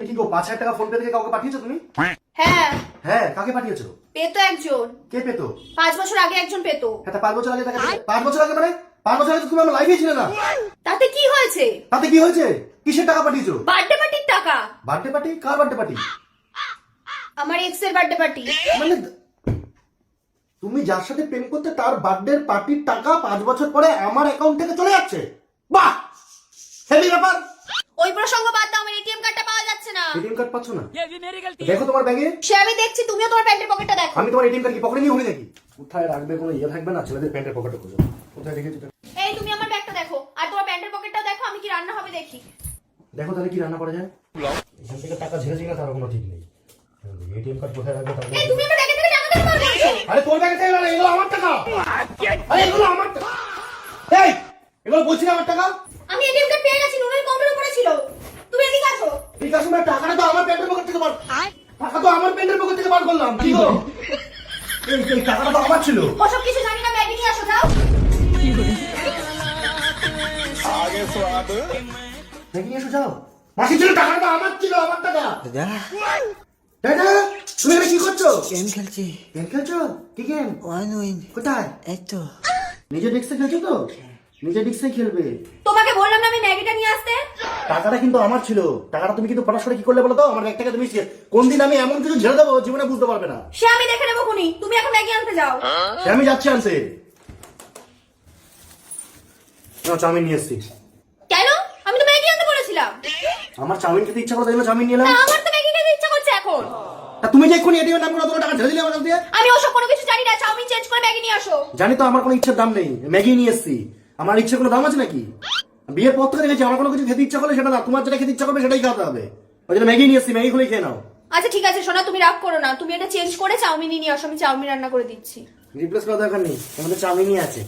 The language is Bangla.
কি গো ৫,০০০ টাকা ফোন পে থেকে কাউকে পাঠিয়েছো তুমি? হ্যাঁ হ্যাঁ, কাকে পাঠিয়েছো? পেতো একজন। কে পেতো? 5 বছর আগে একজন পেতো। হ্যাঁ, তা ৫ বছর আগে টাকা ৫ বছর আগে মানে ৫ বছর আগে তো তুমি আমার লাইফে ছিলে না। তাতে কি হয়েছে? তাতে কি হয়েছে? কিসের টাকা পাঠিয়েছো? বার্থডে পার্টির টাকা। Birthday party? কার বার্থডে পার্টি? আমার এক্স এর বার্থডে পার্টি। মানে তুমি যার সাথে প্রেম করতে তার বার্থডে পার্টির টাকা ৫ বছর পরে আমার অ্যাকাউন্ট থেকে চলে যাচ্ছে? বাহ, হেভি ব্যাপার। ওই প্রসঙ্গ বাদ দাও, আমার এটিএম কার্ডটা পাওয়া যাচ্ছে না। এটিএম কার্ড পাচ্ছ না? দেখো তোমার ব্যাগে। সে আমি দেখছি, তুমিও তোমার প্যান্টের পকেটটা দেখো। আমি তোমার এটিএম কার্ড কি পকেটে নিয়ে ঘুরি নাকি? কোথায় রাখবে কোনো ইয়ে থাকবে না? ছেলেদের প্যান্টের পকেটে খুঁজো। কোথায় রেখেছো? এই তুমি আমার ব্যাগটা দেখো, আর তোমার প্যান্টের পকেটটাও দেখো, আমি কি রান্না হবে দেখি। দেখো তাহলে কি রান্না করা যায়। এখান থেকে টাকা ঝেড়েছি না তার কোনো ঠিক নেই। এটিএম কার্ড কোথায় রাখবে তার এই তুমি আমার ব্যাগে থেকে টাকা দেখো বলছো। আরে তোর ব্যাগে থেকে না, এগুলো আমার টাকা। আরে এগুলো আমার টাকা। এই এগুলো বলছি না আমার টাকা। আমি এটিএম কার্ড পেয়ে গেছি, নুনের কাউন্টারে পড়ে ছিল। তুমি এদিকে আসো। ঠিক আছে, না টাকাটা তো আমার প্যান্টের পকেট থেকে বার। টাকা তো আমার প্যান্টের পকেট থেকে বার করলাম। কি গো, এই টাকাটা তো আমার ছিল। ওসব কিছু জানি না, ব্যাগে নিয়ে আসো যাও। দেখি নিয়ে এসো যাও। মাসি ছিল টাকাটা তো আমার ছিল, আমার টাকা। দাদা দাদা তুমি এখানে কি করছো? গেম খেলছি। গেম খেলছো? কি গেম? One win. কোথায়? এই তো নিজের ডিস্কে খেলছো তো? নিজের ডিস্কে খেলবে। তোমাকে বললাম না আমি ম্যাগিটা নিয়ে আসতে। টাকাটা কিন্তু আমার ছিল। টাকাটা তুমি কিন্তু পড়াশোনা কি করলে বলো তো? আমার ব্যাগ থেকে তুমি কোন দিন আমি এমন কিছু ঝেড়ে দেবো জীবনে বুঝতে পারবে না। সে আমি দেখে নেবো খুনি, তুমি এখন ম্যাগি আনতে যাও। সে আমি যাচ্ছি আনতে। চাউমিন নিয়ে এসছি। কেন? আমি তো ম্যাগি আনতে বলেছিলাম। আমার চাউমিন খেতে ইচ্ছা করে তাই জন্য চাউমিন নিয়ে এলাম। না, আমার তো ম্যাগি খেতে ইচ্ছা করছে এখন। তা তুমি যে এক্ষুনি এটিএম নাম করে অত টাকা ঝেড়ে দিলে আমার কাছ দিয়ে। আমি ওসব কোনো কিছু জানি না, চাউমিন চেঞ্জ করে ম্যাগি নিয়ে আসো। জানি তো আমার কোনো ইচ্ছার দাম নেই, ম্যাগি নিয়ে এসছি। আমার ইচ্ছার কোনো দাম আছে নাকি? বিয়ের পর থেকে দেখেছি আমার কোনো কিছু খেতে ইচ্ছা করলে সেটা না, তোমার যেটা খেতে ইচ্ছা করবে সেটাই খাওয়াতে হবে। ওই জন্য ম্যাগি নিয়ে এসছি, ম্যাগি খুলে খেয়ে নাও। আচ্ছা ঠিক আছে সোনা, তুমি রাগ করো না, তুমি এটা চেঞ্জ করে চাউমিনই নিয়ে আসো, আমি চাউমিন রান্না করে দিচ্ছি। রিপ্লেস করার দরকার নেই, আমাদের চাউমিনই আছে।